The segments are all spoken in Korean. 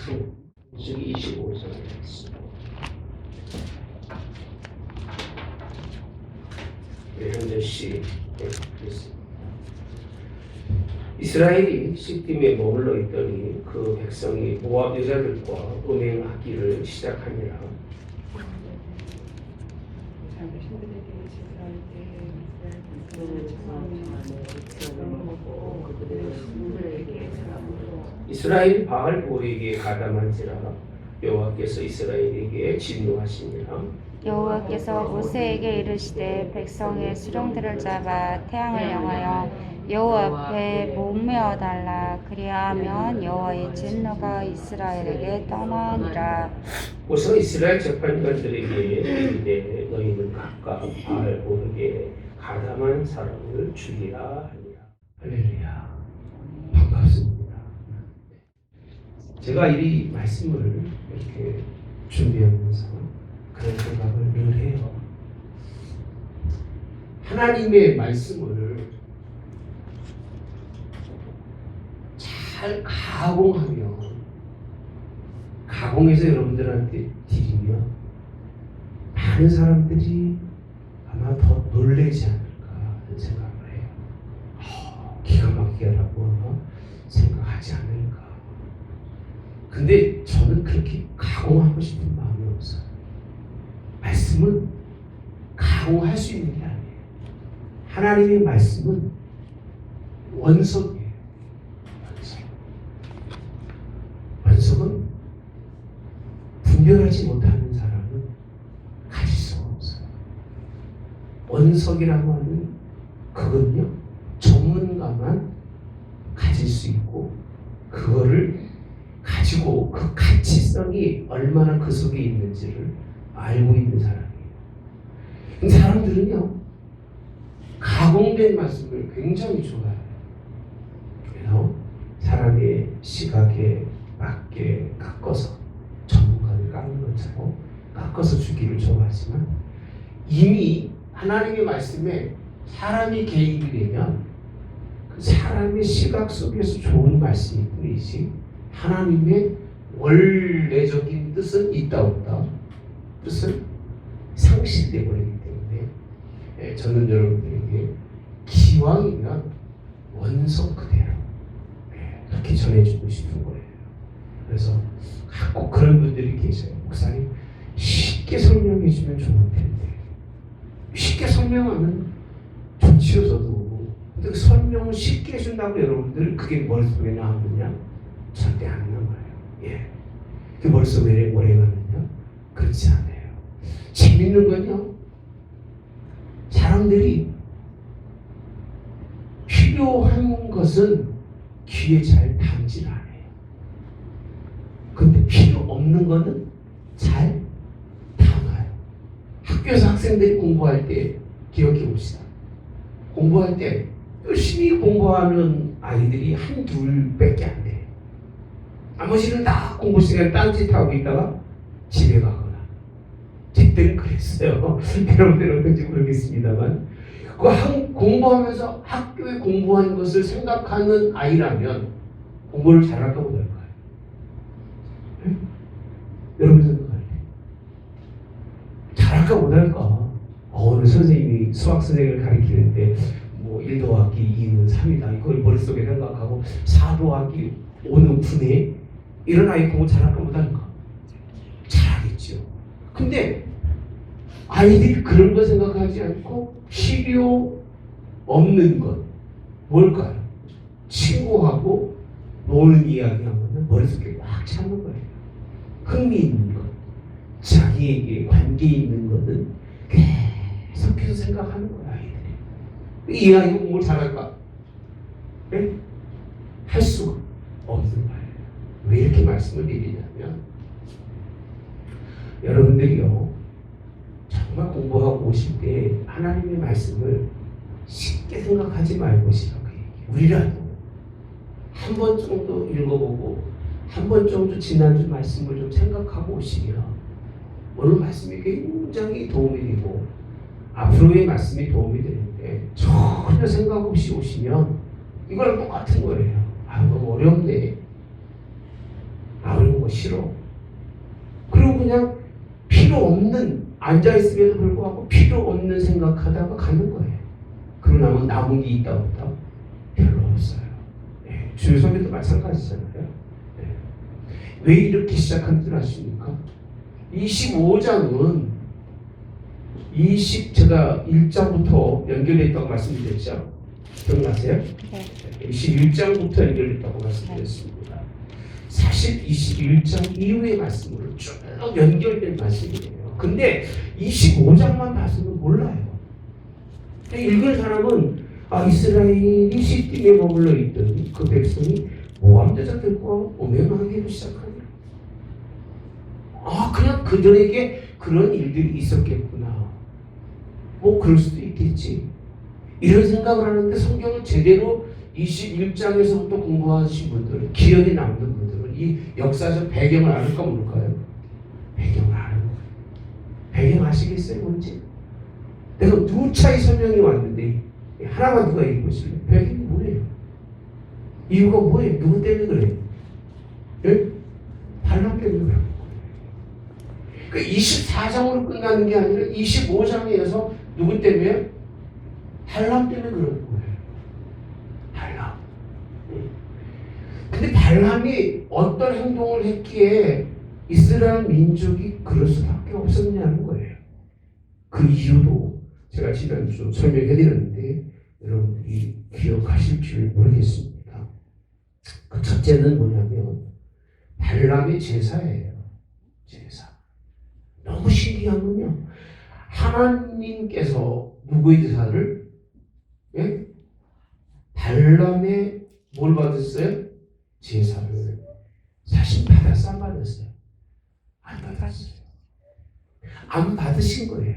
즉 25절 현재 시 이스라엘이 시딤에 머물러 있더니 그 백성이 모압 여자들과 음행하기를 시작하니라. 이스라엘이 바알보에게 가담한지라 여호와께서 이스라엘에게 진노하시니라. 여호와께서 모세에게 이르시되 백성의 수령들을 잡아 태양을 향하여 여호와 앞에 목매어 달라. 그리하면 여호와의 진노가 이스라엘에게 떠나니라. 우선 이스라엘 재판관들에게 이르되 너희는 각각 바알보에게 가담한 사람을 죽이라 하니라. 할렐루야. 반갑습니다. 제가 이 말씀을 이렇게 준비하면서 그런 생각을 늘 해요. 하나님의 말씀을 잘 가공하면, 가공해서 여러분들한테 드리면 많은 사람들이 아마 더 놀라지 않을까 하는 생각을 해요. 기가 막히게라고 생각하지 않을까. 근데 저는 그렇게 가공하고 싶은 마음이 없어요. 말씀은 가공할 수 있는 게 아니에요. 하나님의 말씀은 원석이에요. 원석은 분별하지 못하는 사람은 가질 수가 없어요. 원석이라고 하는 그건요, 전문가만 가질 수 있고, 그거를 가지고 그 가치성이 얼마나 그 속에 있는지를 알고 있는 사람이에요. 사람들은요, 가공된 말씀을 굉장히 좋아해요. 그래서 사람의 시각에 맞게 깎아서, 전문가를 깎는 것처럼 깎아서 주기를 좋아하지만, 이미 하나님의 말씀에 사람이 개입이 되면 그 사람의 시각 속에서 좋은 말씀이 뿐이지 하나님의 원래적인 뜻은 있다 없다, 뜻은 상실되어 버리기 때문에 저는 여러분들에게 기왕이면 원석 그대로 그렇게 전해주고 싶은 거예요. 그래서 꼭 그런 분들이 계셔요. 목사님, 쉽게 설명해 주면 좋을 텐데. 쉽게 설명하면 좋지요, 저도. 근데 그 설명을 쉽게 해준다고 여러분들 그게 머릿속에 남느냐? 절대 안 남아요. 예. 그 머릿속에 오래 가느냐? 그렇지 않아요. 재밌는 건요, 사람들이 필요한 것은 귀에 잘 담질 않아요. 근데 필요 없는 거는 잘 담아요. 학교에서 학생들이 공부할 때 기억해 봅시다. 공부할 때 열심히 공부하는 아이들이 한둘밖에 안 돼요. 나머지는 다 공부 시간에 딴짓하고 있다가 집에 가거나. 제 때는 그랬어요. 여러분들은 어떤지 모르겠습니다만, 공부하면서 학교에 공부한 것을 생각하는 아이라면 공부를 잘할까 못할까요? 여러분 생각할 때 잘할까 못할까? 어느 선생님이 수학 선생님을 가르치는데 뭐 1 더하기 2는 3이다 이걸 머릿속에 생각하고 4 더하기 5는 9네, 이런 아이 공부 잘할까 못할까? 잘하겠죠. 근데 아이들이 그런 거 생각하지 않고 필요 없는 것, 뭘까요? 친구하고 노는 이야기 하면 머릿속에 꽉 차는 거예요. 흥미있는 것, 자기에게 관계 있는 것은 계속해서 생각하는 거야, 아이들이. 이 아이가 공부를 잘할까? 네? 할 수가 없는 거예요. 왜 이렇게 말씀을 드리냐면, 여러분들이요, 정말 공부하고 오실 때 하나님의 말씀을 쉽게 생각하지 말고 오시라고 얘기해요. 우리라도 한 번 정도 읽어보고 한 번 정도 지난주 말씀을 좀 생각하고 오시면 오늘 말씀이 굉장히 도움이 되고 앞으로의 말씀이 도움이 되는데, 전혀 생각 없이 오시면 이거랑 똑같은 거예요. 너무 어렵네. 어려운 거 싫어. 그리고 그냥 필요 없는, 앉아있음에도 불구하고 필요 없는 생각하다가 가는 거예요. 그러고 나면 남은 게 있다 없다? 별로 없어요. 네, 주요 설교도 마찬가지잖아요. 네. 왜 이렇게 시작한 줄 아십니까? 25장은 제가 1장부터 연결됐다고 말씀드렸죠? 기억나세요? 네. 21장부터 연결됐다고 말씀드렸습니다. 사실 21장 이후의 말씀으로 쭉 연결된 말씀이에요. 근데 25장만 봐서는 몰라요. 읽은 사람은 이스라엘이 시딤에 머물러 있던 그 백성이 모함대장들과 오명하기로 시작하냐. 그냥 그들에게 그런 일들이 있었겠구나. 뭐 그럴 수도 있겠지. 이런 생각을 하는데 성경을 제대로 21장에서부터 공부하신 분들은, 기억에 남는 분들은 이 역사적 배경을 알까 모를까요? 배경을 아는 거예요. 배경 아시겠어요? 뭔지? 내가 누차히 설명이 왔는데 하나만 누가 읽어보실래요? 배경이 뭐예요? 이유가 뭐예요? 누구 때문에 그래요? 예? 발람 때문에 그래요. 그 24장으로 끝나는 게 아니라 25장에서 누구 때문에? 발람 때문에 그런 거예요. 발람. 근데 발람이 어떤 행동을 했기에 이스라엘 민족이 그럴 수밖에 없었냐는 거예요. 그 이유도 제가 지난주 설명해드렸는데 여러분들이 기억하실 줄 모르겠습니다. 그 첫째는 뭐냐면 발람의 제사예요. 제사. 너무 신기한 건요. 하나님께서 누구의 제사를? 예? 발람의 뭘 받았어요? 제사를. 사실 받았어, 안 받았어요? 안 받았어요. 안 받으신 거예요.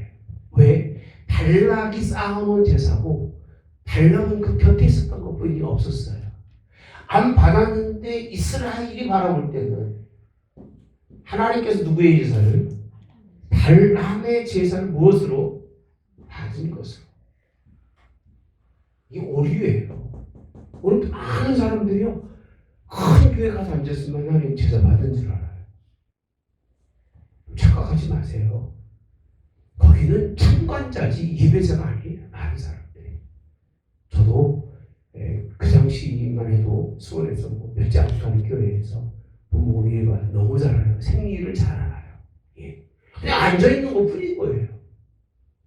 왜? 발락이 쌓아놓은 제사고 발람은 그 곁에 있었던 것뿐이 없었어요. 안 받았는데 이스라엘이 바라볼 때는 하나님께서 누구의 제사를? 발람의 제사를 무엇으로? 받은 것으로. 이게 오류예요. 오늘 많은 사람들이요, 큰 교회 가서 앉았으면 하나님 제사 받은 줄 알아요. 착각하지 마세요. 거기는 참관자지 예배자가 아니에요. 많은 사람들이. 저도 그 당시만 해도 수원에서 몇 장 가는 교회에서 부모 예배 너무 잘 알아요. 생리를 잘 알아요. 예. 그냥 앉아있는 것 뿐인 거예요.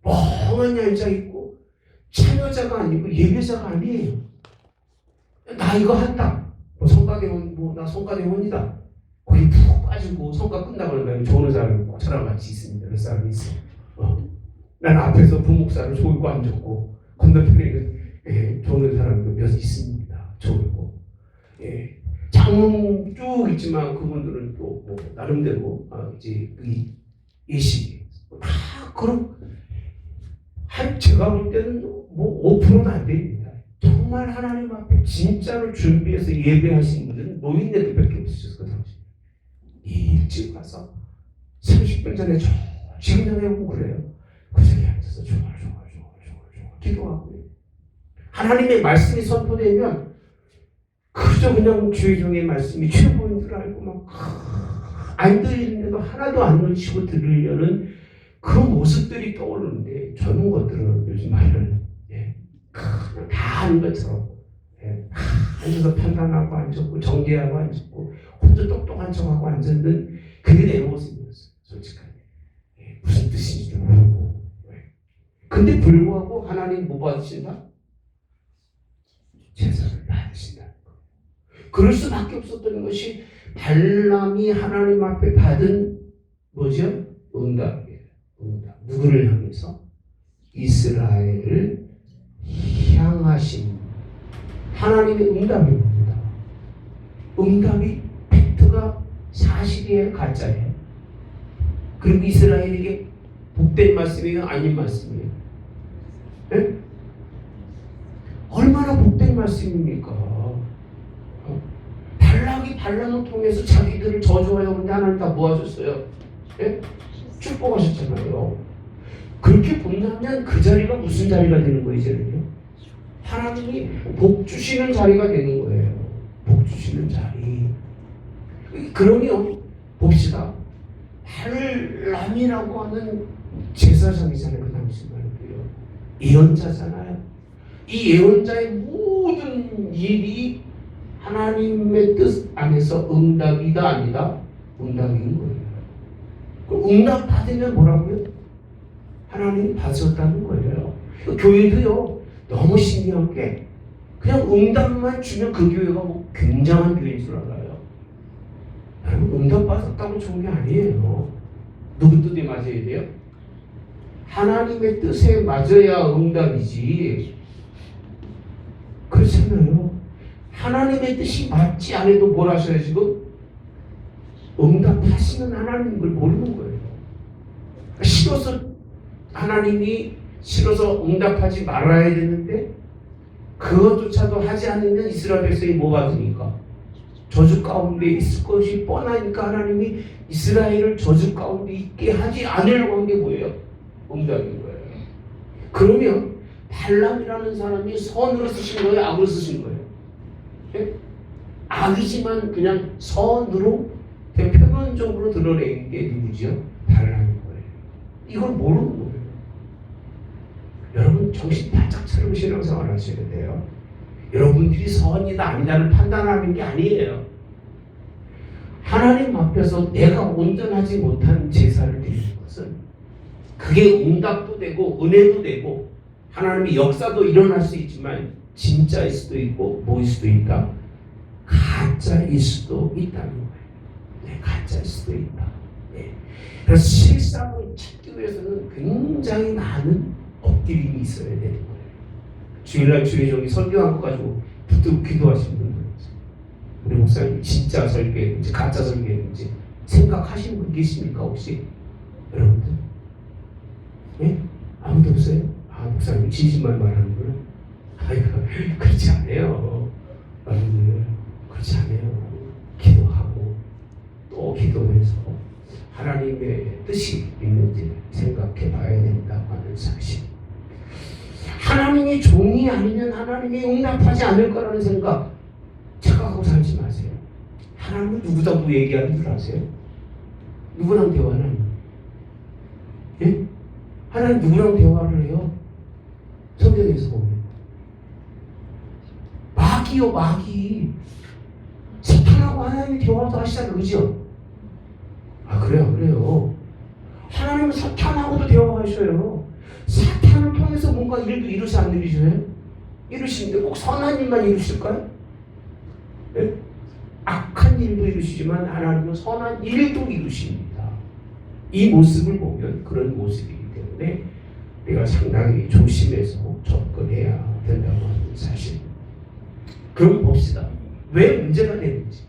멍하니 앉아있고 참여자가 아니고 예배자가 아니에요. 나 이거 한다. 성가대원, 나 성가대원이다. 거기 푹 빠지고 성가 끝나고 나면 좋은 사람이 꼭 저랑 같이 있습니다. 몇 사람이 있어요. 난 앞에서 부목사를 졸고 앉았고 건너편에는 좋은 사람이 몇 있습니다. 졸고. 장문 쭉 있지만 그분들은 또 나름대로 이제 예시 다 그런 제가 볼 때는 5%도 안 됩니다. 정말 하나님 앞에 진짜로 준비해서 예배하신 분들은 노인네들밖에 없으셨을 그 당시. 일찍 가서 30분 전에 지금 전에 오고 그래요. 그 자리에 앉아서 조금 기도하고 하나님의 말씀이 선포되면 그저 그냥 주의 종의 말씀이 최고인 줄 알고 막 안 들리는데도 하나도 안 놓치고 들으려는 그 모습들이 떠오르는데 젊은 것들은 요즘 말은 그냥 다 하는 것처럼 앉아서 판단하고 앉았고 정죄하고 앉았고 혼자 똑똑한 척하고 앉았는 그게 내 모습이었어요. 솔직하게. 무슨 뜻인지 모르고. 근데 불구하고 하나님 뭐 받으신다? 제사를 받으신다는 거. 그럴 수밖에 없었던 것이 발람이 하나님 앞에 받은 뭐죠? 응답이에요. 응답. 누구를 향해서? 이스라엘을 향하신 하나님의 응답입니다. 응답이 팩트가 사실이에요, 가짜예요. 그리고 이스라엘에게 복된 말씀이에요, 아닌 말씀이에요? 네? 얼마나 복된 말씀입니까? 발락이 발람을 통해서 자기들을 저주하려고 하는데 하나님 다 모아줬어요. 네? 축복하셨잖아요. 그렇게 본다면 그 자리가 무슨 자리가 되는 거예요, 이제는요? 하나님이 복 주시는 자리가 되는 거예요. 복 주시는 자리. 그러면 발람이라고 하는 제사장이잖아요. 그 당시 말이에요. 예언자잖아요. 이 예언자의 모든 일이 하나님의 뜻 안에서 응답이다 아니다? 응답인 거예요. 그럼 응답 받으면 뭐라고요? 하나님이 받으셨다는 거예요. 교회도요, 너무 신기한 게 그냥 응답만 주면 그 교회가 뭐 굉장한 교회인 줄 알아요. 여러분, 응답 받았다고 좋은 게 아니에요. 누구 뜻에 맞아야 돼요? 하나님의 뜻에 맞아야 응답이지. 그렇잖아요. 하나님의 뜻이 맞지 않아도 뭘 하셔야 지금? 응답하시는 하나님을 모르는 거예요. 싫어서 하나님이 싫어서 응답하지 말아야 되는데 그것조차도 하지 않으면 이스라엘 백성이 뭐 받으니까? 저주 가운데 있을 것이 뻔하니까 하나님이 이스라엘을 저주 가운데 있게 하지 않으려고 한 게 뭐예요? 응답인 거예요. 그러면 발람이라는 사람이 선으로 쓰신 거예요? 악으로 쓰신 거예요? 예? 악이지만 그냥 선으로 표면적으로 드러낸 게 누구지요? 발람인 거예요. 이걸 모르는 거예요. 여러분 정신 바짝 차리고 신앙생활 하셔야 돼요. 여러분들이 선이다 아니다를 판단하는 게 아니에요. 하나님 앞에서 내가 온전하지 못한 제사를 드리는 것은 그게 응답도 되고 은혜도 되고 하나님의 역사도 일어날 수 있지만 진짜일 수도 있고 뭐일 수도 있다? 가짜일 수도 있다는 거예요. 네, 가짜일 수도 있다. 네. 그래서 실상을 찾기 위해서는 굉장히 많은 엎드림이 있어야 되는 거예요. 주일날 주일종이 설교한 거 가지고 붙들고 기도하시는 분들 있어요. 우리 목사님 진짜 설교했는지 가짜 설교했는지 생각하시는 분 계십니까 혹시? 여러분들? 예? 아무도 없어요? 아, 목사님 진심만 말하는구나. 아이고, 그렇지 않아요. 여러분들, 그렇지 않아요. 기도하고 또 기도해서 하나님의 뜻이 있는지 생각해 봐야 된다고 하는 사실. 하나님이 종이 아니면 하나님이 응답하지 않을 거라는 생각 착각하고 살지 마세요. 하나님은 누구라고 얘기하는 줄 아세요? 누구랑 대화를 하는 거예요? 예? 하나님 누구랑 대화를 해요? 성경에서 보면 마귀요, 마귀. 사탄하고 하나님이 대화도 하시잖아요, 그죠? 아, 그래요. 하나님은 사탄하고도 대화하셔요. 사탄을 통해서 뭔가 일도 이루시 안 이루셔요? 이루시는데 꼭 선한 일만 이루실까요? 네? 악한 일도 이루시지만 하나님은 선한 일도 이루십니다. 이 모습을 보면 그런 모습이기 때문에 우리가 상당히 조심해서 접근해야 된다고 하는 사실. 그럼 봅시다. 왜 문제가 되는지.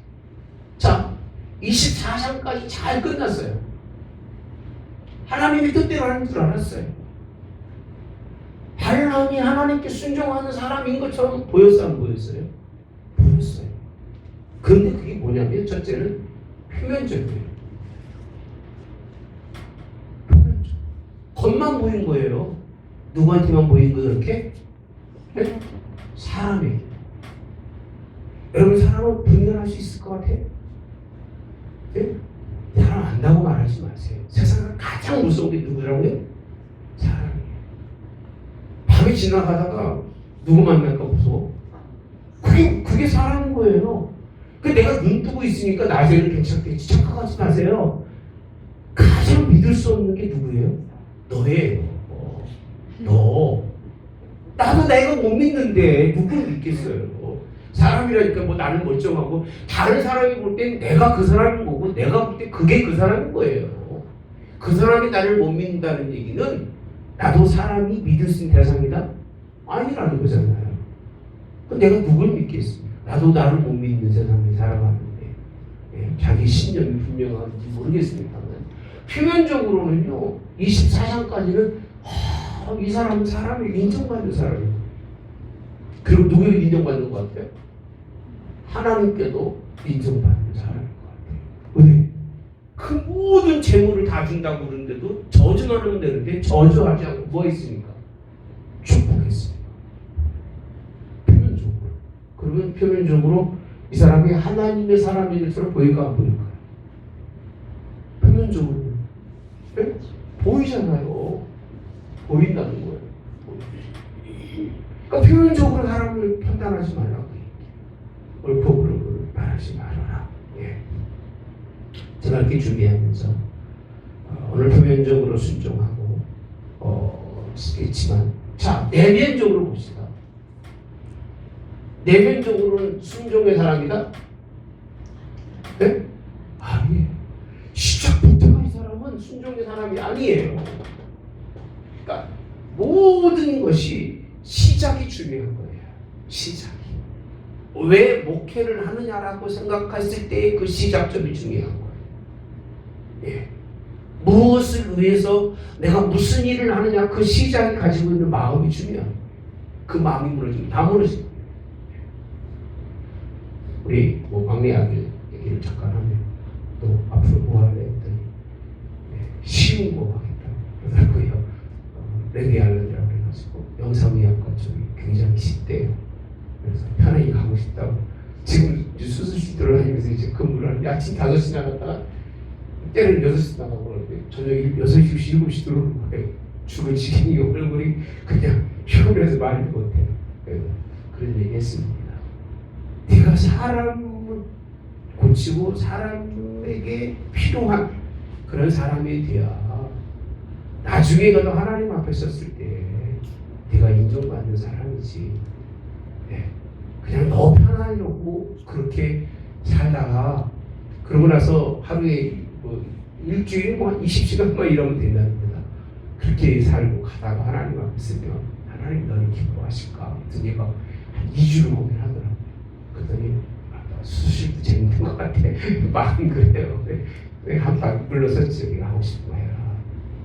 자, 24장까지 잘 끝났어요. 하나님이 뜻대로 하는 줄 알았어요. 발람이 하나님께 순종하는 사람인 것처럼 보였어요? 안 보였어요? 보였어요. 그런데 그게 뭐냐면 첫째는 표면적이에요. 표면적. 겉만 보인 거예요. 누구한테만 보인 거예요? 이렇게? 네? 사람에게. 여러분 사람을 분별할 수 있을 것 같아요? 네? 사람 안다고 말하지 마세요. 세상에 가장 무서운 게 누구라고요? 사람이에요. 밤에 지나가다가 누구 만날까 무서워? 그게 사람인 거예요. 내가 눈 뜨고 있으니까 낮에는 괜찮겠지. 착각하지 마세요. 가장 믿을 수 없는 게 누구예요? 너예요. 너. 나도 내가 못 믿는데 누구를 믿겠어요? 사람이라니까 뭐 나는 멀쩡하고 다른 사람이 볼 땐 내가 그 사람인 거고 내가 볼 때 그게 그 사람인 거예요. 그 사람이 나를 못 믿는다는 얘기는 나도 사람이 믿을 수 있는 대상이다? 아니라는 거잖아요. 내가 누굴 믿겠습니까? 나도 나를 못 믿는 세상에 살아가는데 자기 신념이 분명한지 모르겠습니다만 표면적으로는요 24장까지는 이 사람은 사람을 인정받는 사람이에요. 그리고 누구에게 인정받는 것 같아요? 하나님께도 인정받는 사람인 것 같아요. 왜? 그 모든 재물을 다 준다고 그러는데도 저주만 하면 되는데 저주하지 않고 뭐 했습니까? 축복했습니다. 표면적으로. 그러면 표면적으로 이 사람이 하나님의 사람인 것처럼 보일까 안 보일까요? 표면적으로. 보이잖아요. 보인다는 거예요. 그러니까 표면적으로 사람을 판단하지 말라고. 옳고 그름을 말하지 말아라. 예. 제가 이렇게 준비하면서 오늘 표면적으로 순종하고 있지만, 자, 내면적으로 봅시다. 내면적으로는 순종의 사람이다? 네? 아니에요. 시작부터 이 사람은 순종의 사람이 아니에요. 그러니까 모든 것이 시작이 중요한 거예요. 시작이. 왜 목회를 하느냐라고 생각했을 때 그 시작점이 중요한 거예요. 예. 무엇을 위해서 내가 무슨 일을 하느냐, 그 시작이 가지고 있는 마음이 중요한 거예요. 그 마음이 무너지면 다 무너집니다. 우리 막내 아들 얘기를 잠깐 하면 또 앞으로 뭐 할래 했더니 쉬운 거 하겠다 그러고요. 레디알런이라고 해가지고 영상의학과 쪽이 굉장히 쉽대요. 그래서 편하게 가고 싶다고. 지금 수술실 들어다니면서 이제 근무를 하는데 아침 5시 나갔다가 때는 6시 나가고 그러는데 저녁 6시, 7시 들어오는 거예요. 죽을 지경이 얼굴이 그냥 피곤해서 말을 못해요. 그래서 그런 얘기 했습니다. 네가 사람을 고치고 사람에게 필요한 그런 사람이 돼야 나중에 가도 하나님 앞에 섰을 때 네가 인정받는 사람이지. 네. 그냥 너 편하려고 그렇게 살다가 그러고 나서 하루에 일주일에 한 20시간만 일하면 된다는 거다. 그렇게 살고 가다가 하나님 앞에 서면 하나님 너를 기뻐하실까? 그랬더니 얘가 한 2주를 고민하더라고요. 그랬더니 수술도 재밌는 것 같아. 마음 그래요. 왜 한번 불러섰지. 우리가 하고 싶은 거 해라.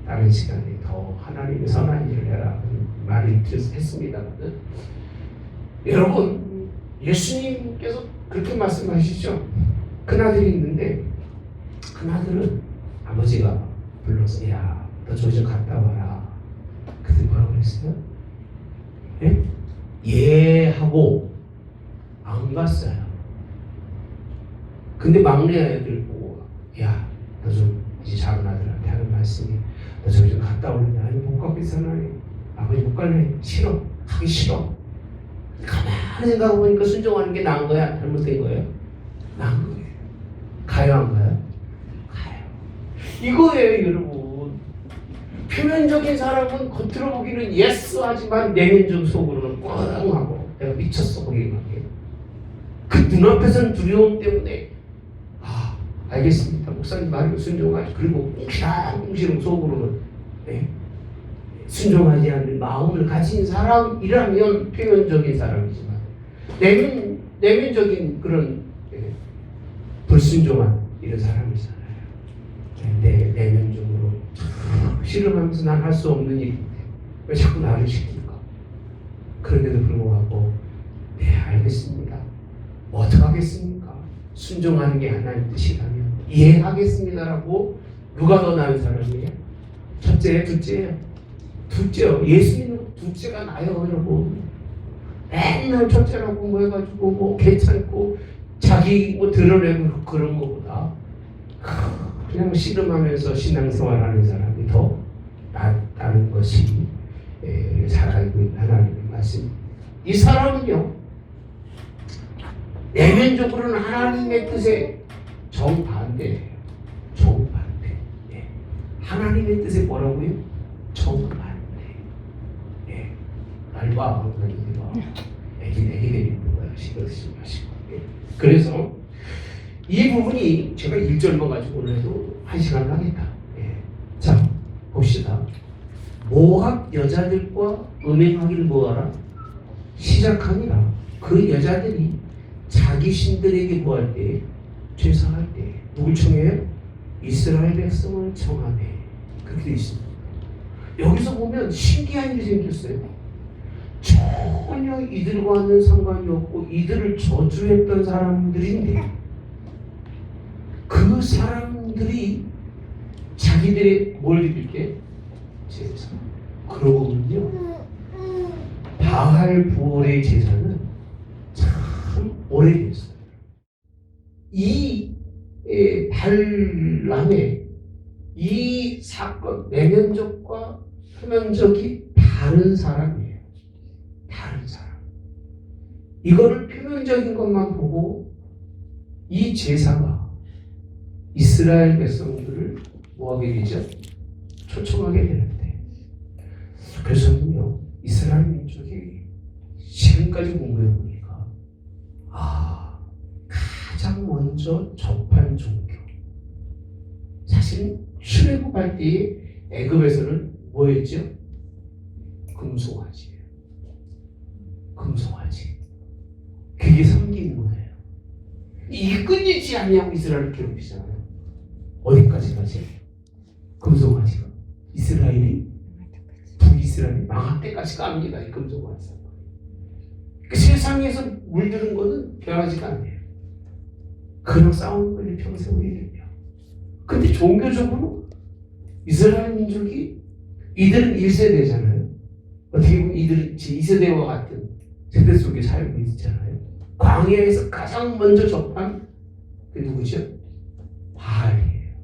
다른 시간에 더 하나님의 선한 일을 해라. 말을 했습니다. 여러분, 예수님께서 그렇게 말씀하시죠. 큰아들이 있는데 큰아들은 아버지가 불러서 야, 너 저기 좀 갔다 와라. 그때 뭐라고 그랬어요? 예? 예 하고 안 갔어요. 근데 막내 아이들 보고 야, 너 좀 이제 작은 아들한테 하는 말씀이 너 저기 좀 갔다 올래? 아니 못 가겠잖아. 아버지 못 갈래. 싫어. 가기 싫어. 가만히 생각해보니까 순종하는 게 나은 거야? 잘못된 거예요? 나은 거예요. 가요 안 가요? 가요. 이거예요 여러분. 표면적인 사람은 겉으로 보기는 예스 하지만 내면적 속으로는 꽝 하고 내가 미쳤어 거기만 해요. 그 눈앞에서는 두려움 때문에 알겠습니다. 목사님 말을 순종하지. 그리고 꽁시렁 속으로는 순종하지 않는 마음을 가진 사람이라면 표면적인 사람이지만 내면적인 그런 불순종한 이런 사람이잖아요. 내면적으로 싫어하면서 난 할 수 없는 일인데 왜 자꾸 나를 시킬까? 그런데도 불구하고 네 알겠습니다. 뭐 어떡하겠습니까? 순종하는 게 하나님 뜻이라면 이해하겠습니다라고. 누가 더 나은 사람이에요? 첫째예요? 둘째예요? 둘째요. 예수님은 둘째가 나요 여러분. 맨날 첫째라고 뭐 해가지고 뭐 괜찮고 자기 뭐 드러내고 그런 거보다 그냥 씨름하면서 신앙생활하는 사람이 더 낫다는 것이 잘 알고 있는 하나님의 말씀. 이 사람은요 내면적으로는 하나님의 뜻에 정반대예요. 정반대. 하나님의 뜻에 뭐라고요? 정반대. 날과 애기 데리는 거야. 신경 쓰지 마시고. 그래서 이 부분이 제가 1절만 가지고 오늘 해도 1시간 하겠다. 자 봅시다. 모압 여자들과 음행하기를 뭐하라? 시작하니라. 그 여자들이 자기 신들에게 뭐할 때? 제사할 때 누굴 청해요? 이스라엘 백성을 청하네. 그렇게 되어 있습니다. 여기서 보면 신기한 일이 생겼어요. 전혀 이들과는 상관이 없고 이들을 저주했던 사람들인데 그 사람들이 자기들의 뭘 드릴게? 제사. 그러고 보면요 바알 부올의 제사는 참 오래됐어요. 이 발람의 이 사건, 내면적과 표면적이 다른 사람이에요. 다른 사람. 이거를 표면적인 것만 보고 이 제사가 이스라엘 백성들을 뭐하게 되죠? 초청하게 되는데, 그래서는요 이스라엘 민족이 지금까지 공부해 보니까 가장 먼저 접한 종교, 사실 출애굽할 때에 애굽에서는 뭐였죠? 금송아지예요. 금송아지. 그게 섬기는 거예요. 이게 끊이지 않냐고 이스라엘을 괴롭히잖아요. 어디까지 가지? 금송아지가 이스라엘이 북이스라엘이 망할 때까지 갑니다. 이 금송아지. 그 세상에서 물드는 거는 변하지가 않아요. 그냥 싸우는 거지 평생 우리는요. 근데 종교적으로 이스라엘 민족이 이들은 1세대잖아요. 어떻게 보면 이들은 제 2세대와 같은 세대 속에 살고 있잖아요. 광야에서 가장 먼저 접한 그 누구죠? 바알이에요.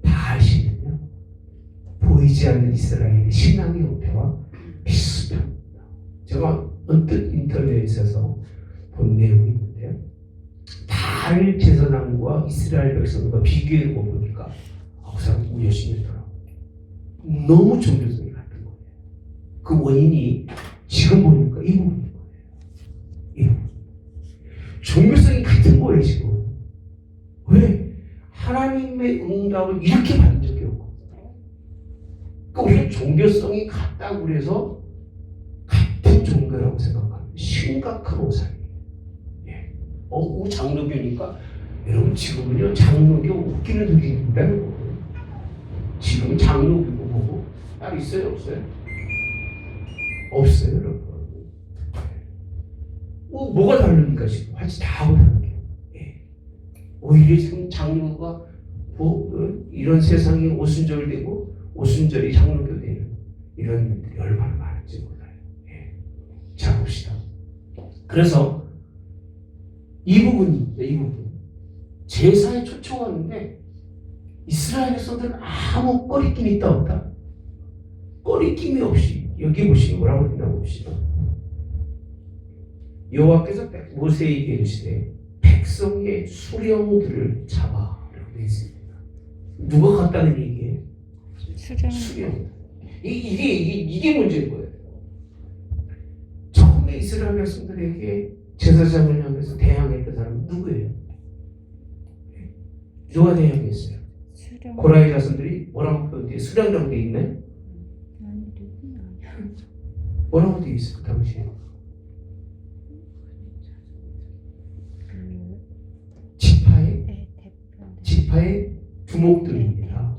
바알 신은요 보이지 않는 이스라엘의 신앙의 형태와 비슷합니다. 제가 언뜻 인터넷에서 본 내용이 있는데요. 바알 제사장과 이스라엘 백성과 비교해 보니까 그 사람 우여심이더라고요. 너무 종교성이 같은 거예요. 그 원인이 지금 보니까 이 부분인 거예요. 이 부분. 종교성이 같은 거예요 지금. 왜? 하나님의 응답을 이렇게 받은 적이 없고, 그러니까 우리가 종교성이 같다고 그래서 같은 종교라고 생각하면 심각한 오산이에요. 예. 장로교니까 여러분 지금은요 장로교 웃기는 소리 있다는 거예요. 지금 장로교 보고 딸 있어요 없어요? 없어요 여러분. 뭐가 다릅니까 지금? 하지 다 하고 다른 게. 예. 오히려 지금 장로가 이런 세상에 오순절되고 오순절이 장로교 되는 이런 일들이 얼마나 많은지 몰라요. 예. 자 봅시다. 그래서 이 부분 제사에 초청하는데 이스라엘 백성들은 아무 꺼리낌이 있다 없다? 꺼리낌이 없이 여기 보시면 뭐라고 했나 봅시다. 여호와께서 모세에게 이르시되 백성의 수령들을 잡아라고 되어 있습니다. 누가 갔다는 얘기예요? 수령. 이게 문제인 거예요. 처음에 이스라엘 백성들에게 제사장을 향해서 대항했던 사람은 누구예요? 누가 대항했어요? 고라의 자손들이 뭐라고 표현돼? 수령이라고 돼 있네? 뭐라고 돼 있어 그 당시에? 지파의 두목들입니다.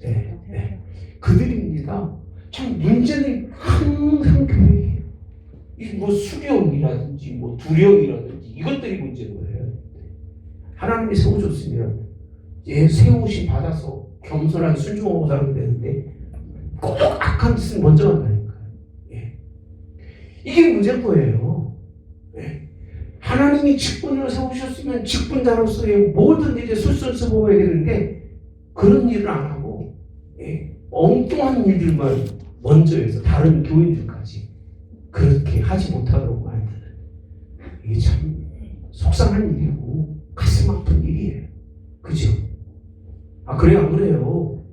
네. 그들입니다. 참 문제는 항상 교회예요. 이 뭐 수령이라든지 뭐 두령이라든지 이것들이 문제인 거예요. 하나님이 세워줬으면 세우심 받아서 겸손하게 순종하고 살면 되는데 꼭 악한 짓은 먼저 한다니까요. 예. 이게 문제인 거예요. 예. 하나님이 직분을 세우셨으면 직분자로서의 모든 일에 솔선수범해야 되는데 그런 일을 안 하고 엉뚱한 일들만 먼저 해서 다른 교인들까지 그렇게 하지 못하도록 만드는, 이게 참 속상한 일이고 가슴 아픈 일이에요. 그죠? 그래요 안 그래요?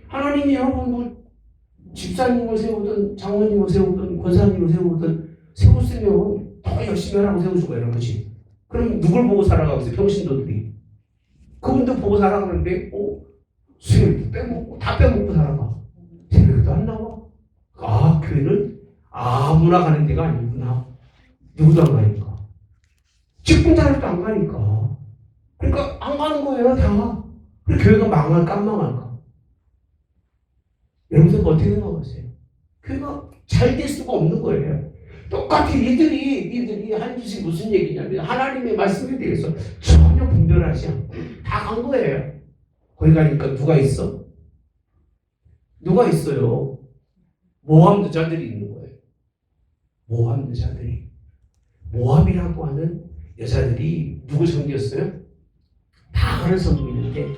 하나님이 여러분 뭐 집사님을 세우든 장로님을 세우든 권사님을 세우든 세웠으면 더 열심히 하라고 세우신 거예요. 그렇지? 그럼 누굴 보고 살아가고 있어요? 평신도들이. 그분도 보고 살아가는데 수요일도 빼먹고 다 빼먹고 살아가. 새벽에도 안 나와. 교회는 아무나 가는 데가 아니구나. 누구도 안 가니까. 직분자들도 안 가니까. 그러니까 안 가는 거예요 다. 그래서 교회가 망할까 안 망할까? 여러분들 어떻게 생각하세요? 교회가 잘 될 수가 없는 거예요. 똑같이 이들이 한 짓이 무슨 얘기냐면 하나님의 말씀에 대해서 전혀 분별하지 않고 다 간 거예요. 거기 가니까 누가 있어? 누가 있어요? 모함 여자들이 있는 거예요. 모함 여자들이. 모함이라고 하는 여자들이 누구 섬겼어요? 바알을 섬기는데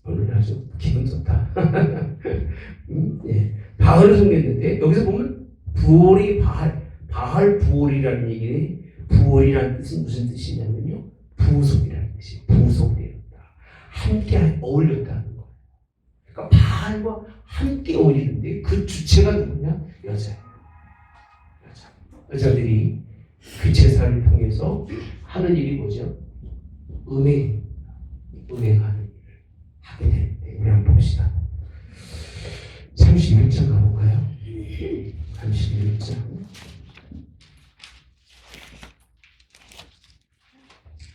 오늘 아주 기분 좋다. 예. 바알을 섬겼는데 여기서 보면 부올이 바알 부올이라는 얘기는 부올이라는 뜻은 무슨 뜻이냐면요. 부속이라는 뜻이 부속되었다. 함께 어울렸다는 거예요. 그러니까 바알과 함께 어울리는데 그 주체가 누구냐? 여자예요. 여자들이 그 제사를 통해서 하는 일이 뭐죠? 음행하는 일을 하게 되는데 우리 한번 봅시다. 31장 가볼까요? 31장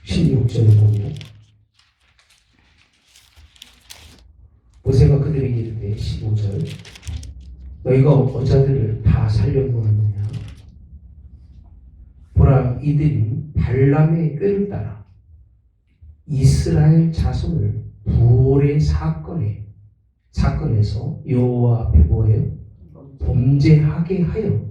16절에 보면 모세가 그들에게 이르되 15절 너희가 어자들을 다 살려놓았느냐 보라 이들이 발람의 꾀를 따라 이스라엘 자손을 부올의 사건에서 여호와 앞에 뭐예요? 범죄하게 하여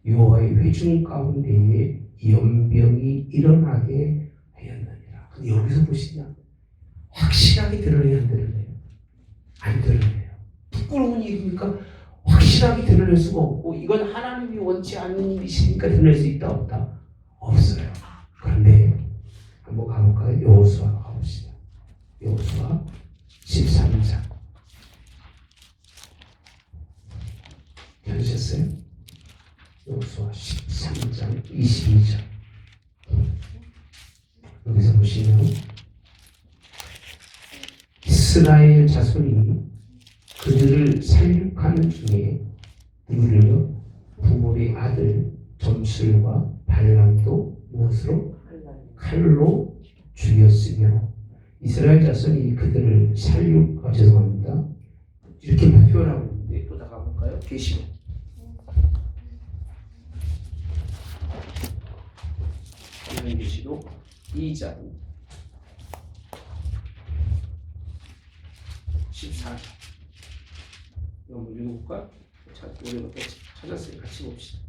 여호와의 회중 가운데에 연병이 일어나게 하였느니라. 근데 여기서 보시면 확실하게 드러내야 안 드러내요? 안 드러내요. 부끄러운 일이니까 확실하게 드러낼 수가 없고 이건 하나님이 원치 않는 일이시니까 드러낼 수 있다 없다? 없어요. 그런데 한번 가볼까요? 여호수아 가봅시다. 여호수아 13장 찾으셨어요? 여호수아 13장 22절 여기서 보시면 이스라엘 자손이 그들을 살육하는 중에 누구를요? 부올의 아들 점술과 발람도 무엇으로? 칼로 죽였으며 이스라엘 자손이 그들을 죄송합니다. 이렇게 표현하고 있는데 또 나가볼까요? 계시록 계시록 2장 14절 이거 한번 읽어볼까요? 우리가 찾았으니 같이 봅시다.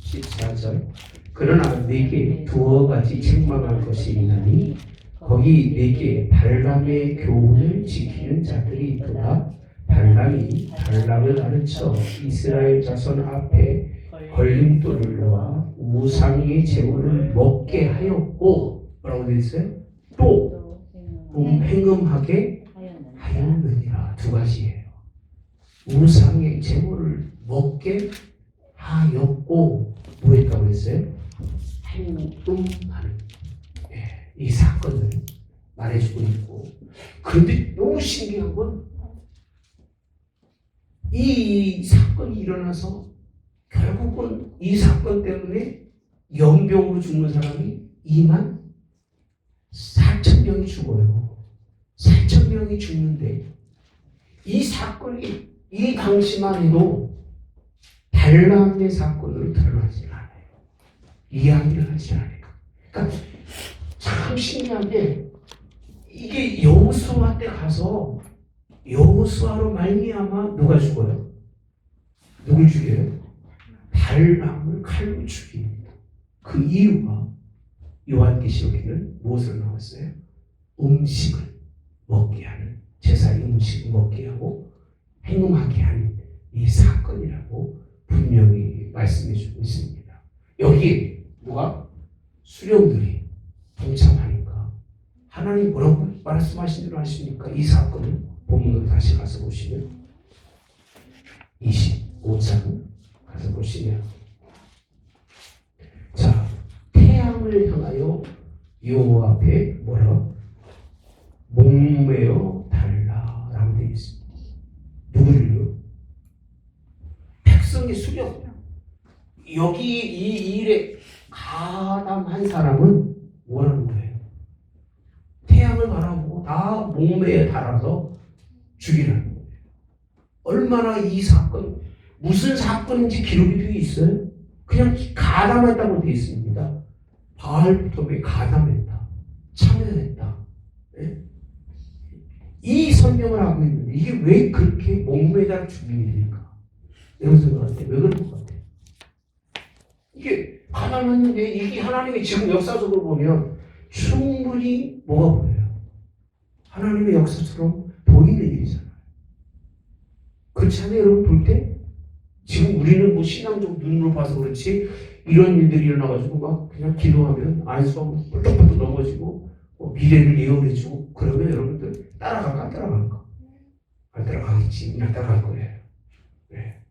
14절 그러나 내게 두어 가지 책망할 것이 있나니 거기 내게 발람의 교훈을 지키는 자들이 있도다. 발람이 발람을 가르쳐 이스라엘 자손 앞에 걸림돌을 놓아 우상의 제물을 먹게 하였고 뭐라고 되어 있어요? 또 행음하게 하였느니라. 두 가지예요. 우상의 제물을 먹게 하였고 뭐 했다고 했어요? 행음하는 이 사건을 말해주고 있고 그런데 너무 신기한 건 이 사건이 일어나서 결국은 이 사건 때문에 연병으로 죽는 사람이 2만 4천 명이 죽어요. 4천 명이 죽는데 이 사건이 이 당시만 해도 발람의 사건으로 드러나지 않아요. 이야기를 하지 않아요. 그러니까 참 신기한 게 이게 여호수아 때 가서 여호수아로 말미암아 누가 죽어요? 누굴 죽여요? 발람을 칼로 죽입니다. 그 이유가 요한계시록에는 무엇으로 나왔어요? 음식을 먹게 하는 제사의 음식을 먹게 하고 행음하게 하는 이 사건이라고 분명히 말씀해주고 있습니다. 여기에 누가? 수령들이 동참하니까 하나님 뭐라고 말씀하신 대로 하십니까? 이 사건을 본문으로 다시 가서 보시면 25장 가서 보시면 자 태양을 향하여 여호와 앞에 뭐라? 목매어 달라라고 되어 있습니다. 누구를요? 백성의 수령. 여기 이 일에 가담한 사람은 뭐라는 거예요? 태양을 바라보고 다 목매에 달아서 죽이라는 거예요. 얼마나 이 사건 무슨 사건인지 기록이 되어 있어요? 그냥 가담했다고 되어 있습니다. 바알부터 가담했다, 참여했다. 네? 이 설명을 하고 있는데 이게 왜 그렇게 목매달 죽임이 될까? 이런 생각할 때 왜 그럴 것 같아요? 이게 가담했는데 이게 하나님의 지금 역사적으로 보면 충분히 뭐가 보여요? 하나님의 역사처럼 그렇지 않아요, 여러분? 볼 때? 지금 우리는 뭐 신앙적 눈으로 봐서 그렇지 이런 일들이 일어나가지고 막 그냥 기도하면 안수하면 뿔떡뿔떡 넘어지고 미래를 예언해주고 그러면 여러분들 따라갈까 안 따라갈까? 안 따라가겠지. 그냥 따라갈 거예요. 네.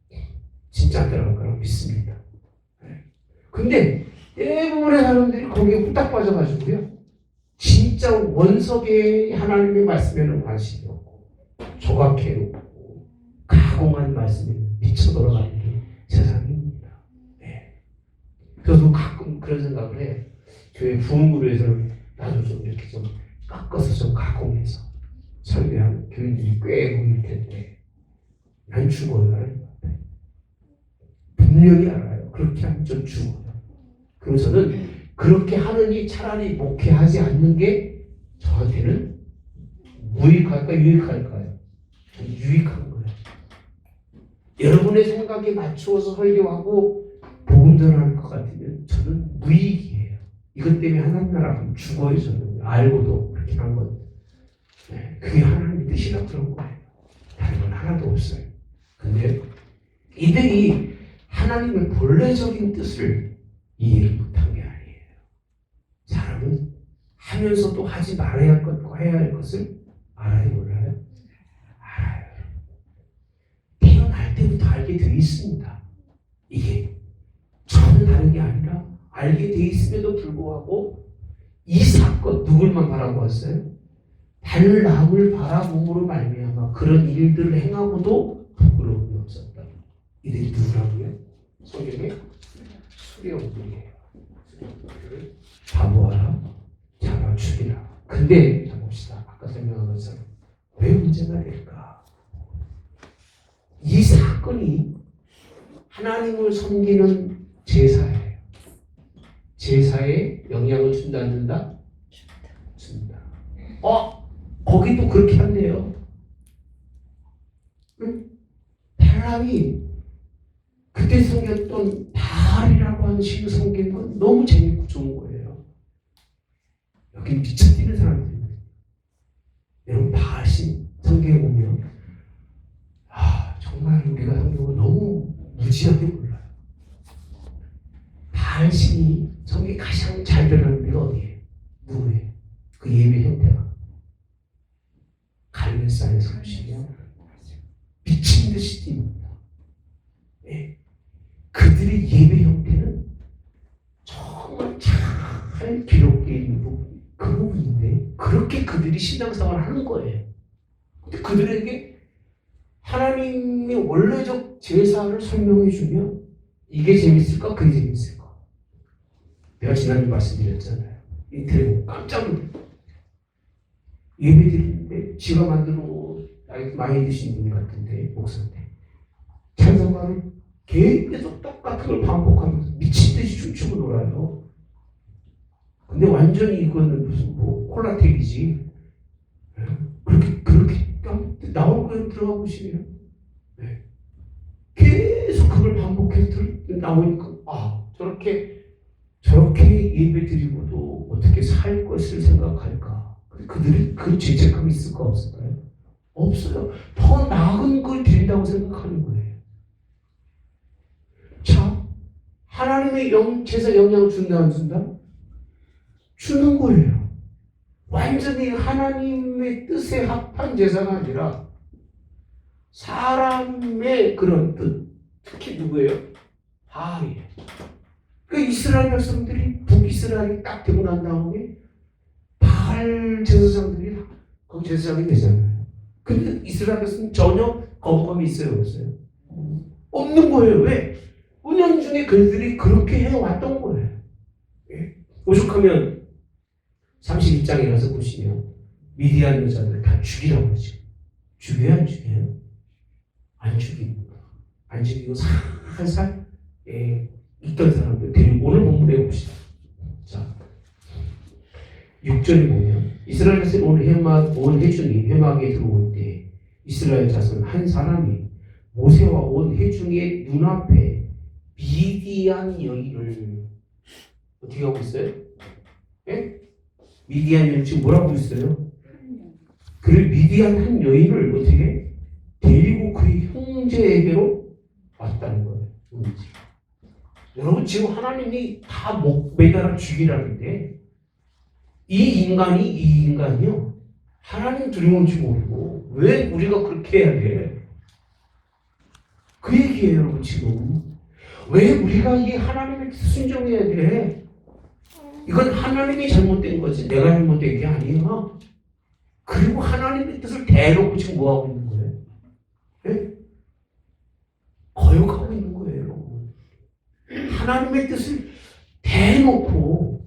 진짜 안 따라갈 거라고 믿습니다. 네. 근데 대부분의 사람들이 거기에 후딱 빠져가지고요. 진짜 원석의 하나님의 말씀에는 관심이 없고 조각해놓고 가공한 말씀에 미쳐 돌아가는 게 세상입니다. 네. 저도 가끔 그런 생각을 해요. 교회 부흥그룹에서는 나도 좀 이렇게 좀 깎아서 좀 가공해서 설교하는 교인들이 꽤 보일 텐데 난 죽어요. 분명히 알아요. 그렇게 하면 좀 죽어요. 그리고 저는 그렇게 하느니 차라리 목회하지 않는 게 저한테는 무익할까 유익할까요? 유익한 거예요. 여러분의 생각에 맞추어서 설교하고 복음 전하는 것 같으면 저는 무익이에요. 이것 때문에 하나님 나라 가면 죽어요. 저는 알고도 그렇게 한 건. 네, 그게 하나님의 뜻이라 그런 거예요. 다른 건 하나도 없어요. 근데 이들이 하나님의 본래적인 뜻을 이해를 못한 게 아니에요. 사람은 하면서도 하지 말아야 할 것과 해야 할 것을 알아요, 몰라요? 알아요. 태어날 때부터 알게 되어 있습니다. 이게 처음 다른 게 아니라 알게 되어 있음에도 불구하고 이 사건 누굴만 바라보았어요? 달남을 바라봄으로 말미암아 그런 일들을 행하고도 부끄러움이 없었다. 이들이 누구라고요? 성경에 수령들이에요. 수령들을 바보하라, 잡아 죽이라. 근데 봅시다. 아까 설명한 것처럼 왜 문제가 될까? 이 사건이 하나님을 섬기는 제사예요. 제사에 영향을 준다 안 준다? 준다. 거기도 그렇게 한대요. 응? 달람이 그때 섬겼던 바알이라고 하는 신을 섬기는 너무 재밌고 좋은 거예요. 여기 미쳐 뛰는 사람들입니다. 여러분 바알신 성경에 보면 정말 우리가 성경을 너무 무지하게 몰라요. 바알신이 성경에 가장 잘 드러나는 데가 어디예요? 누구예요? 그 예배 형태가 갈멜산에서 보시면 미친 듯이 뜁니다. 네. 그들의 예배 형태는 정말 잘 기록되어 있는 부분, 그 부분인데 그렇게 그들이 신앙생활을 하는 거예요. 근데 그들에게 하나님의 원래적 제사를 설명해 주면 이게 재밌을까? 그게 재밌을까? 내가 지난주 말씀드렸잖아요. 인터넷 깜짝 놀랐어요. 예배 드리는데 지가 만들어 많이 드신 분 같은데 목사인데 찬송가를 계속 똑같은 걸 반복하면서 미친 듯이 춤추고 놀아요. 근데 완전히 이거는 무슨 뭐 콜라텍이지. 그렇게 나올 거예요. 들어가 보시면 네. 계속 그걸 반복해서 나오니까 저렇게 예배 드리고도 어떻게 살 것을 생각할까? 그들이 그 죄책감이 있을까 없을까요? 없어요. 더 나은 걸 드린다고 생각하는 거예요. 자, 하나님의 제사 영향을 준다 안 준다? 주는 거예요. 완전히 하나님의 뜻에 합한 제사가 아니라 사람의 그런 뜻, 특히 누구예요? 바알이에요. 그 이스라엘 백성들이 북이스라엘이 딱 되고 난 다음에 바알 제사장들이 거기 제사장이 되잖아요. 근데 이스라엘 백성은 전혀 거부감이 있어요, 없어요? 없는 거예요. 왜? 은연중에 그들이 그렇게 해왔던 거예요. 예? 오죽하면 32장에 가서 보시면 미디안 여자들 다 죽이라고 하죠. 죽여요, 안 죽여요? 안 죽입니다. 안 죽이고 살살 있던 사람들 데리고 오늘 본문에 봅시다. 자, 6절에 보면 이스라엘 자손 온 회중이 회막에 들어올 때 이스라엘 자손 한 사람이 모세와 온 회중의 눈앞에 미디안 여인을 어떻게 하고 있어요? 예? 미디안 여인 지금 뭐라고 있어요? 그리고 미디안 한 여인을 어떻게 데리고 그의 형제 세계로 왔다는 거예요. 여러분 지금 하나님이 다 목 매달아 죽이라는데 이 인간이요 하나님 두려운지 모르고 왜 우리가 그렇게 해야 돼? 그 얘기예요 여러분 지금. 왜 우리가 이 하나님의 뜻 순종해야 돼? 이건 하나님이 잘못된 거지 내가 잘못된 게 아니야. 그리고 하나님의 뜻을 대놓고 지금 뭐하고 있는 거예요? 네? 거역하고 있는 거예요. 하나님의 뜻을 대놓고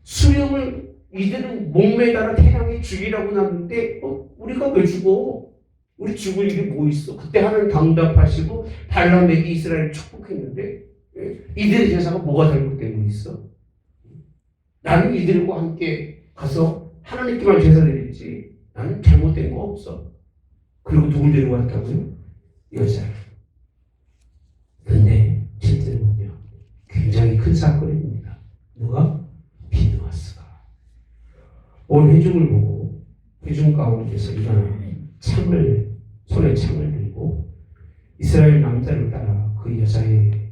수령을 이들은 목매달아 태양에 죽이라고 놨는데 우리가 왜 죽어? 우리 죽을 일이 뭐 있어? 그때 하나님 당답하시고 발람에게 이스라엘을 축복했는데 이들의 제사가 뭐가 잘못된 거 있어? 나는 이들과 함께 가서 하나님께만 제사 드렸지 나는 잘못된 거 없어. 그리고 누굴 데려왔다고요? 여자를. 근데 실제로는요 굉장히 큰 사건입니다. 누가? 비누아스가 온 회중을 보고 회중 가운데서 일어나는 창을 손에 창을 들고 이스라엘 남자를 따라 그 여자의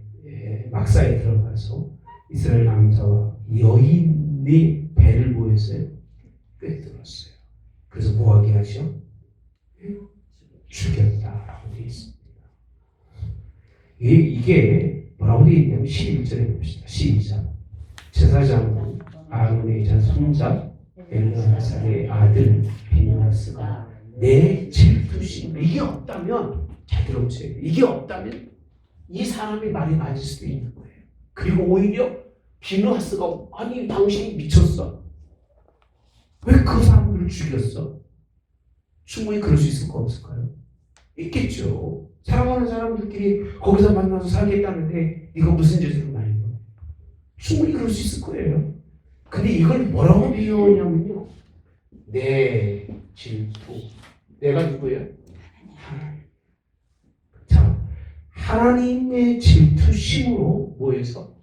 막사에 들어가서 이스라엘 남자와 여인의 배를 보였어요. 꿰뚫었어요. 그래서 뭐하게 하죠? 죽였다라고 되어 있습니다. 이게 뭐라고 되어 있냐면 11절에 봅시다. 시작. 제사장은 아론의 전 손자 엘르아살의 아들 비누아스가 내 질투심 이게 없다면 잘 들어보세요. 이게 없다면 이 사람의 말이 맞을 수도 있는 거예요. 그리고 오히려 비누아스가 아니 당신이 미쳤어. 왜 그 사람들을 죽였어? 충분히 그럴 수 있을까 없을까요? 있겠죠. 사랑하는 사람들끼리 거기서 만나서 살겠다는데 이거 무슨 죄를 말이야? 충분히 그럴 수 있을 거예요. 근데 이걸 뭐라고 비유하냐면요. 내 질투. 내가 누구예요? 하나님. 자, 하나님의 질투심으로 뭐해서?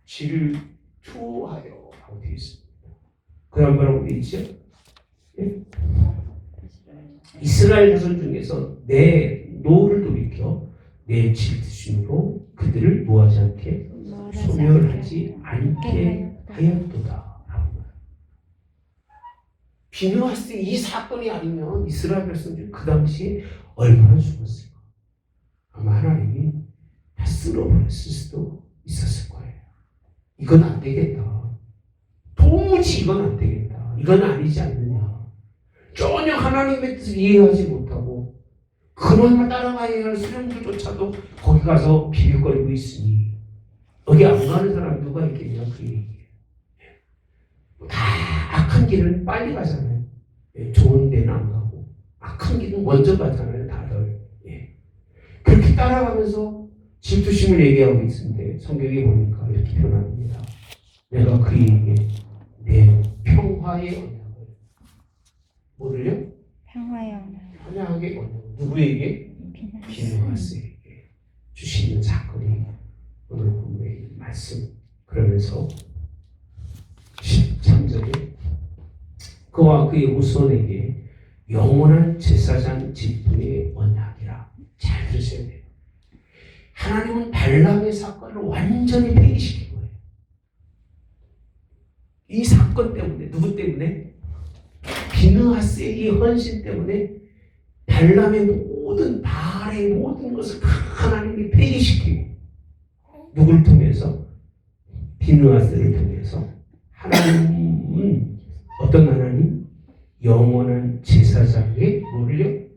질투하여 라고 되어 있습니다. 그 다음 뭐라고 되어 있죠? 예? 이스라엘 자손 중에서 내 노를 돌이켜 내 질투심으로 그들을 뭐하지 않게 소멸하지 않게 하였도다. 비누아스 이 사건이 아니면 이스라엘 백성들 그 당시에 얼마나 죽었을까? 아마 하나님이 다 쓸어버렸을 수도 있었을 거예요. 이건 안 되겠다. 도무지 이건 안 되겠다. 이건 아니지 않느냐. 전혀 하나님의 뜻을 이해하지 못하고 그놈만 따라가야 할 수령들조차도 거기 가서 비빌거리고 있으니 여기 안 가는 사람 누가 있겠냐 그 얘기예요. 다 악한 길은 빨리 가잖아요. 좋은 데는 안 가고 악한 길은 먼저 가잖아요 다들. 그렇게 따라가면서 질투심을 얘기하고 있는데 성경에 보니까 이렇게 표현합니다. 내가 그에게 내 평화의 언약을 뭐를요? 평화의 언약. 언약의 언약. 누구에게? 비누아스에게 주시는 사건이 오늘 본문의 말씀. 그러면서 13절에 그와 그의 후손에게 영원한 제사장 직분의 언약이라. 잘 들으셔야 돼요. 하나님은 발람의 사건을 완전히 폐기시킨 거예요. 이 사건 때문에 누구 때문에? 비느하스의 헌신 때문에 발람의 모든 바알의 모든 것을 다 하나님이 폐기시키고 누굴 통해서? 비느하스를 통해서 하나님은 어떤 하나님? 영원한 제사장의 뭐를요?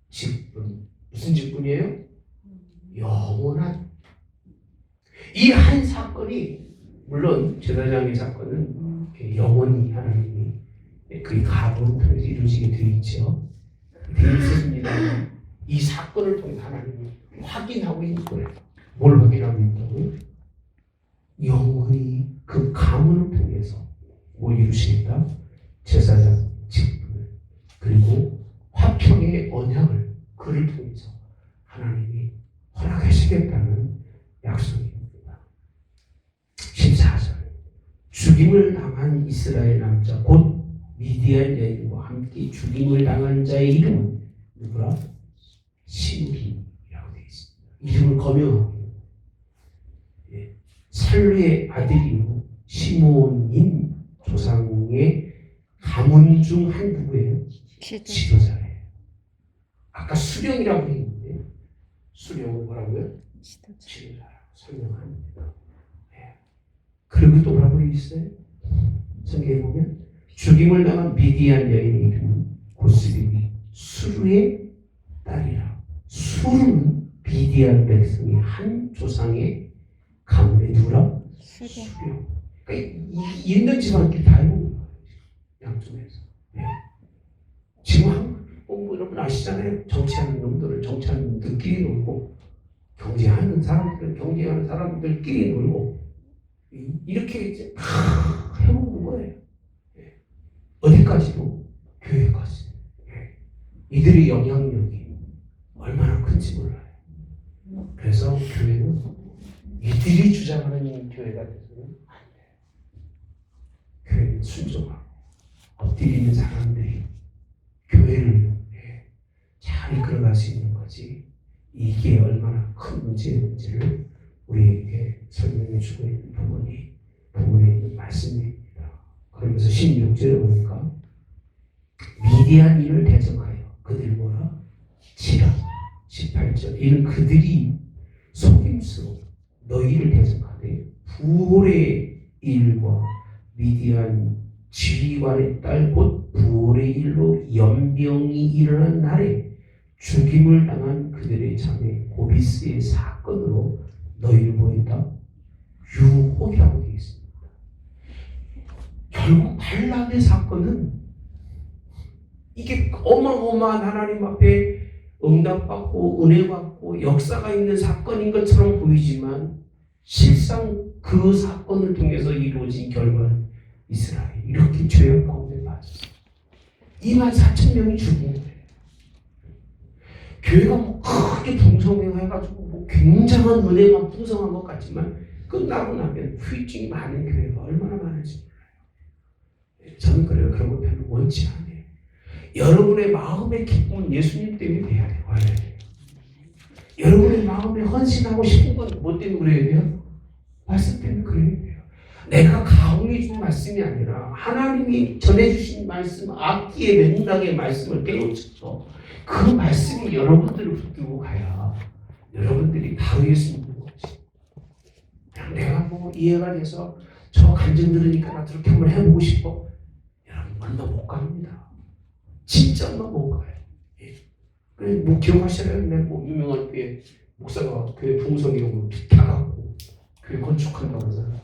직분. 무슨 직분이에요? 영원한. 이 한 사건이 물론 제사장의 사건은 영원히 하나님이 그 가부를 통해서 이루어지게 되어 있죠. 되어 있습니다. 이 사건을 통해 하나님이 확인하고 있는 거예요. 뭘 확인하고 있다고요? 영원히 그 가문을 통해서 뭐 이루시겠다? 제사장 직분을 그리고 화평의 언약을 그를 통해서 하나님이 허락하시겠다는 약속입니다. 14절 죽임을 당한 이스라엘 남자 곧 미디안 여인과 함께 죽임을 당한 자의 이름은 누구라? 시므리 이름을 거명하고 예. 살루의 아들이요 시몬인 조상의 가문 중 한 누구예요? 지도자예요. 아까 수령이라고 했는데 수령은 뭐라고요? 지도자라고 설명합니다. 예. 그리고 또 뭐라고 있어요? 성경에 보면 죽임을 당한 미디안 여인의 이름은 고스립이 수르의 딸이라. 수르는 미디안 백성의 한 조상의 가문의 누구라? 수령. 그러니까 있는 집안끼리 다 해먹는 거예요. 양쪽에서. 네. 지금 뭐 여러분 아시잖아요. 정치하는 놈들을 정치하는 놈들끼리 놀고 경제하는 사람들끼리 놀고 이렇게 이제 다 해먹는 거예요. 네. 어디까지도 교회까지. 네. 이들의 영향력이 얼마나 큰지 몰라요. 그래서 교회는 이들이 주장하는 교회가 돼서는 안 돼요. 교회는 순종하고 엎드리는 사람들이 교회를 잘 이끌어갈 수 있는 거지. 이게 얼마나 큰 문제인지를 우리에게 설명해 주고 있는 부분에 있는 말씀입니다. 그러면서 16절에 보니까 미디안 인을 대적하여 그들 뭐라? 지라. 18절 이는 그들이 속임수로 너희를 대적하되 부홀의 일과 미디안 지휘관의 딸 곧 부홀의 일로 연병이 일어난 날에 죽임을 당한 그들의 자매 고비스의 사건으로 너희를 보인다. 유혹이라고 되어 있습니다. 결국 발람의 사건은 이게 어마어마한 하나님 앞에 응답받고 은혜받고 역사가 있는 사건인 것처럼 보이지만 실상 그 사건을 통해서 이루어진 결과는 이스라엘 이렇게 죄악 가운데 빠졌어요. 24,000명이 죽은 거예요. 교회가 뭐 크게 풍성해가지고 뭐 굉장한 은혜가 풍성한 것 같지만 끝나고 나면 후유증이 많은 교회가 얼마나 많은지 몰라요. 저는 그래요. 그런 거 별로 원치 않아요. 여러분의 마음의 기쁨은 예수님 때문에 돼야 돼요. 여러분의 마음에 헌신하고 싶은 건 뭐 때문에 그래야 돼요? 말씀 때문에 그래야 돼요. 내가 가공해 준 말씀이 아니라 하나님이 전해주신 말씀, 악기의 맥락의 말씀을 깨우쳐서 그 말씀이 여러분들을 붙들고 가야 여러분들이 바로 예수 믿는 거지. 그냥 내가 뭐 이해가 돼서 저 간증 들으니까 나도 이렇게 한번 해보고 싶어. 여러분 얼마 못 갑니다. 진짜 얼마 못 가요. 예. 뭐 기억하시나요? 뭐 유명한 교회 목사가 교회 풍성이용으로 빚타갖고 교회 건축한다고 하잖아요.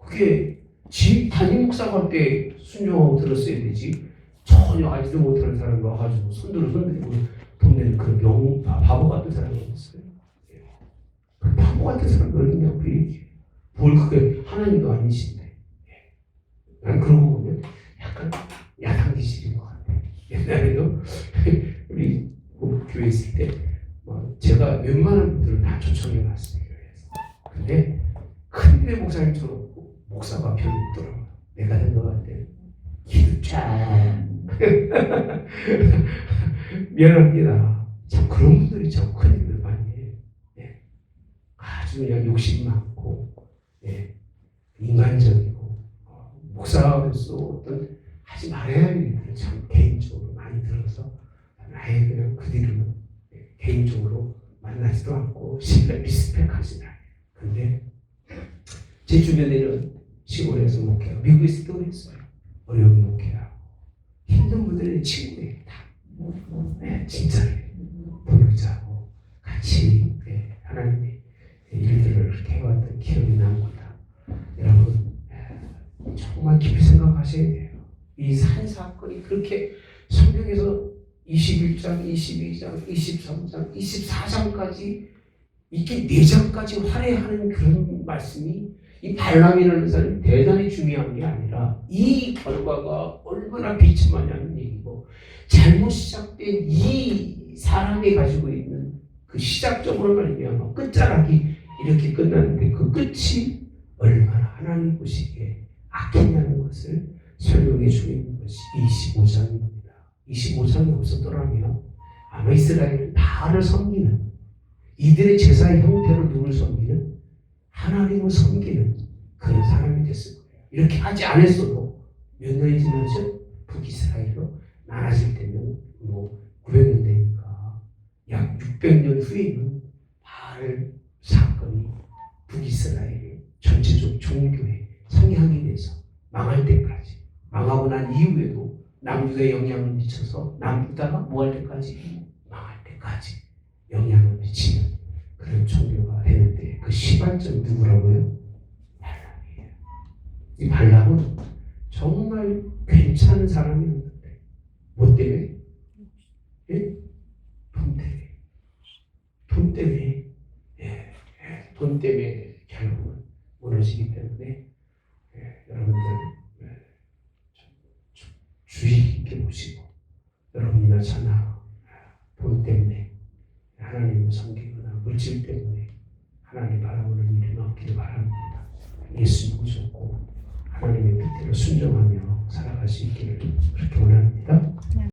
그게 집 담임 목사가 할 때 순종하고 들었어야 되지. 전혀 알지도 못하는 사람이 와가지고 손들고 돈 내는 그런 바보 같은 사람이 있어요. 그 바보 같은 사람이 어딨냐고 그 얘기해요. 뭘 그게 하나님도 아니신데. 난 그러고 보면 약간 야당 기질인 것 같아. 옛날에도 우리 교회 있을 때 제가 웬만한 분들을 다 초청해 놨어요. 근데 큰 교회 목사님처럼 목사가 별로 없더라고요. 내가 생각할 때 기도 쫙 미안합니다. 참 그런 분들이 참 큰 일을 많이 해요. 예. 아주 그냥 욕심 많고 예. 인간적이고 목사로서 어떤 하지 말아야 할 일들을 참 개인적으로 많이 들어서 아예 그냥 그들은 개인적으로 만나지도 않고 신뢰 리스펙하지 않아요. 근데 제 주변에는 시골에서 목회하고 미국에서도 그랬어요. 어려운 목회하고 힘든 분들의 친구예요. 다 네, 진짜로 보육자고 같이 네, 하나님의 일들을 그렇게 해왔던 기억이 납니다. 여러분 정말 깊이 생각하셔야 돼요. 이 산 사건이 그렇게 성경에서 21장, 22장, 23장, 24장까지 이렇게 4장까지 활약하는 그런 말씀이 이 발람이라는 사람이 대단히 중요한 게 아니라 이 결과가 얼마나 비참하냐는 얘기고 잘못 시작된 이 사람이 가지고 있는 그 시작점으로 말미암아 끝자락이 이렇게 끝났는데 그 끝이 얼마나 하나님 보시기에 악했냐는 것을 설명해 주고 있는 것이 25장입니다. 25장이 없었더라면 아마 이스라엘은 바알을 섬기는 이들의 제사의 형태로 누굴 섬기는 하나님을 섬기는 그런 사람이 됐을 거예요. 이렇게 하지 않았어도 몇 년이 지나죠? 북이스라엘로 나눠질 때는 뭐 900년 되니까 약 600년 후에는 바알 사건이 북이스라엘의 전체적 종교의 성향이 돼서 망할 때까지, 망하고 난 이후에도 남유다에 영향을 미쳐서 남유다가 뭐 할 때까지? 망할 때까지 영향을 미치는 그런 종교가 되는데, 그 시발점이 누구라고요? 발람이에요. 이 발람은 정말 괜찮은 사람이었는데 뭐 때문에? 예? 돈 때문에. 돈 때문에. 예. 돈 때문에 결국은 무너지기 때문에, 여러분들 주의 깊게 보시고, 여러분이나 저나 돈 때문에 하나님을 섬기거나 물질 때문에 하나님 바라보는 일은 없기를 바랍니다. 예수 믿으셨고 하나님의 뜻대로 순종하며 살아갈 수 있기를 그렇게 원합니다.